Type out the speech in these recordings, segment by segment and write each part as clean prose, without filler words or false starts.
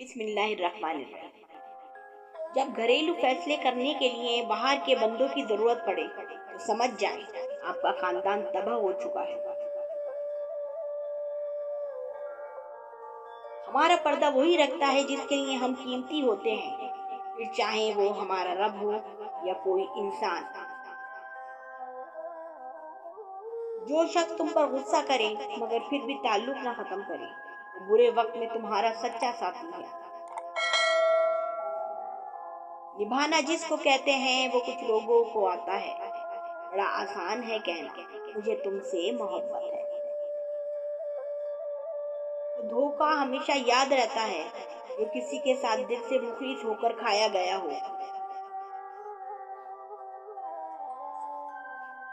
बिस्मिल्लाहिर्रहमानिर्रहीम। जब घरेलू फैसले करने के लिए बाहर के बंदों की जरूरत पड़े तो समझ जाएं, आपका खानदान तबाह हो चुका है। हमारा पर्दा वही रखता है जिसके लिए हम कीमती होते हैं, फिर चाहे वो हमारा रब हो या कोई इंसान। जो शख्स तुम पर गुस्सा करे मगर फिर भी ताल्लुक ना खत्म करे, वो बुरे वक्त में तुम्हारा सच्चा साथी है। निभाना जिसको कहते हैं वो कुछ लोगों को आता है। बड़ा आसान है कहना, मुझे तुमसे मोहब्बत है। वो धोखा हमेशा याद रहता है जो किसी के साथ दिल से मुखलिस होकर खाया गया हो।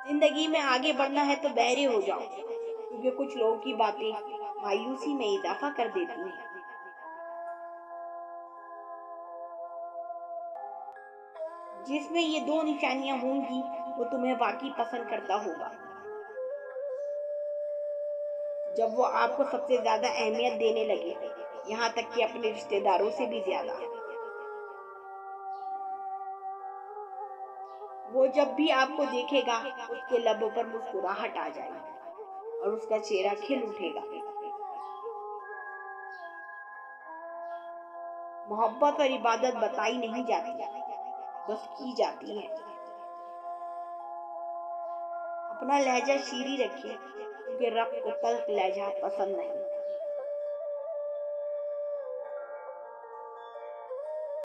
जिंदगी में आगे बढ़ना है तो बहरे हो जाओ, क्योंकि कुछ लोगों की बातें मायूसी में इजाफा कर देती हैं। जिसमें ये दो निशानियां होंगी वो तुम्हें वाकई पसंद करता होगा। जब वो आपको सबसे ज्यादा अहमियत देने लगे, यहाँ तक कि अपने रिश्तेदारों से भी ज्यादा। वो जब भी आपको देखेगा उसके लबों पर मुस्कुराहट आ जाएगी और उसका चेहरा खिल उठेगा। मोहब्बत और इबादत बताई नहीं जाती, बस की जाती है। अपना लहजा शीरी रखिए, क्योंकि रब को तल्ख लहजा पसंद नहीं।